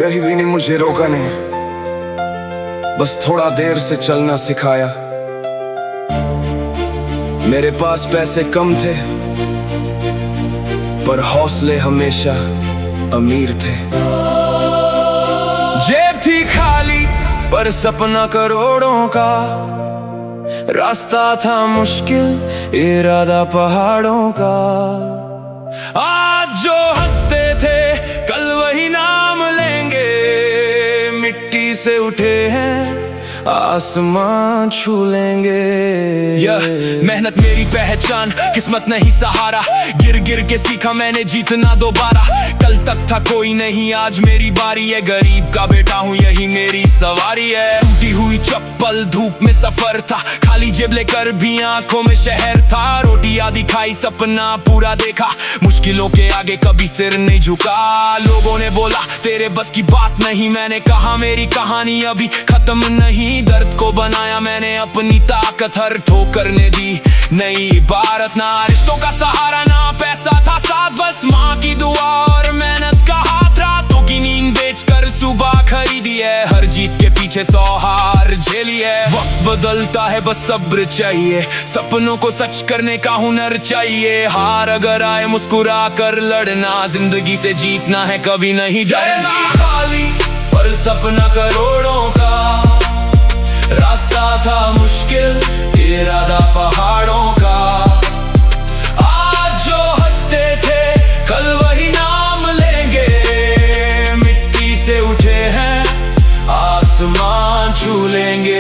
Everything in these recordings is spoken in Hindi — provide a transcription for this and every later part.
कहीं भी नहीं मुझे रोका नहीं, बस थोड़ा देर से चलना सिखाया। मेरे पास पैसे कम थे पर हौसले हमेशा अमीर थे। जेब थी खाली पर सपना करोड़ों का, रास्ता था मुश्किल इरादा पहाड़ों का। आज जो हंसते थे कल वही नाम लेंगे, मिट्टी से उठे हैं आसमान छू लेंगे। मेहनत मेरी पहचान, किस्मत नहीं सहारा, गिर गिर के सीखा मैंने जीतना दोबारा। कल तक था कोई नहीं, आज मेरी बारी है, गरीब का बेटा हूँ यही मेरी सवारी है। टूटी हुई चप्पल धूप में सफर था, खाली जेब लेकर भी आंखों में शहर था। रोटी आधी खाई सपना पूरा देखा, मुश्किलों के आगे कभी सिर नहीं झुका। लोगों ने बोला तेरे बस की बात नहीं, मैंने कहा मेरी कहानी अभी खत्म नहीं। दर्द को बनाया मैंने अपनी ताकत, हर ठोकर ने दी नई इबारत। ना रिश्तों का सहारा ना पैसा था साथ, बस माँ की दुआ और मेहनत का हाथ। रातों की नींद बेचकर सुबह खरीदी है, हर जीत के पीछे 100 हार झेली है। वक्त बदलता है बस सब्र चाहिए, सपनों को सच करने का हुनर चाहिए। हार अगर आए मुस्कुरा कर लड़ना, जिंदगी से जीतना है कभी नहीं डरना। खाली पर सपना करोड़ों का, रास्ता था मुश्किल इरादा पहाड़ों का। आज जो हंसते थे कल वही नाम लेंगे, मिट्टी से उठे हैं आसमान छू लेंगे।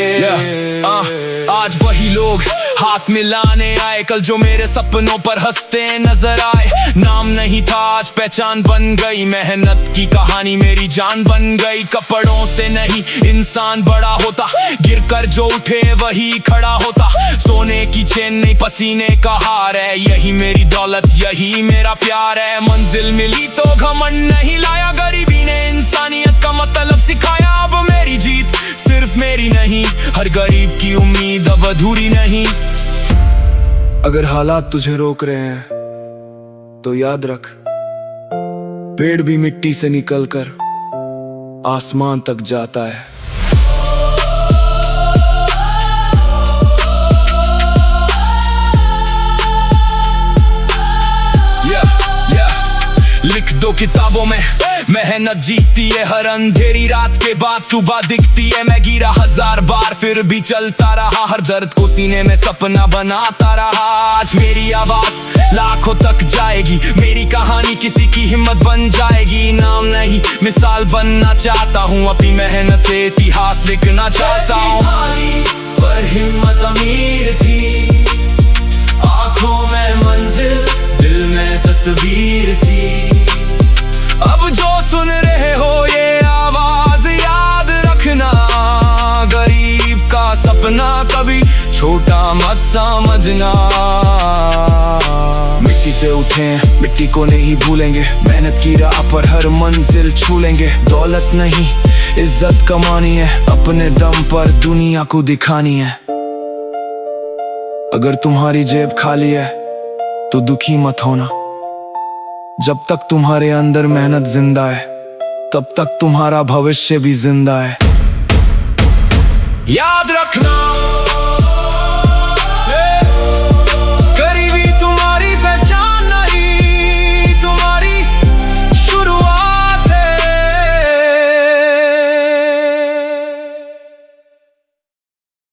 आज वही लोग हाथ मिलाने आए, कल जो मेरे सपनों पर हंसते नजर आए। नाम नहीं था आज पहचान बन गई, मेहनत की कहानी मेरी जान बन गई। कपड़ों से नहीं इंसान बड़ा होता, गिरकर जो उठे वही खड़ा होता। सोने की चेन नहीं पसीने का हार है, यही मेरी दौलत यही मेरा प्यार है। मंजिल मिली तो घमंड नहीं लाया, गरीबी ने इंसानियत का मतलब सिखाया। अब मेरी जीत सिर्फ मेरी नहीं, हर गरीब की उम्मीद अब अधूरी नहीं। अगर हालात तुझे रोक रहे हैं तो याद रख, पेड़ भी मिट्टी से निकलकर आसमान तक जाता है। लिख दो किताबों में मेहनत जीतती है, हर अंधेरी रात के बाद सुबह दिखती है। मैं गिरा 1000 बार फिर भी चलता रहा, हर दर्द को सीने में सपना बनाता रहा। आज मेरी आवाज लाखों तक जाएगी, मेरी कहानी किसी की हिम्मत बन जाएगी। नाम नहीं मिसाल बनना चाहता हूँ, अपनी मेहनत से इतिहास लिखना चाहता हूँ। पर हिम्मत अमीर थी, आंखों में मंजिल दिल में तस्वीर थी। अब जो सुन रहे हो ये आवाज याद रखना, गरीब का सपना कभी छोटा मत समझना। मिट्टी से उठे मिट्टी को नहीं भूलेंगे, मेहनत की राह पर हर मंजिल छू लेंगे। दौलत नहीं इज्जत कमानी है, अपने दम पर दुनिया को दिखानी है। अगर तुम्हारी जेब खाली है तो दुखी मत होना, जब तक तुम्हारे अंदर मेहनत जिंदा है तब तक तुम्हारा भविष्य भी जिंदा है। याद रखना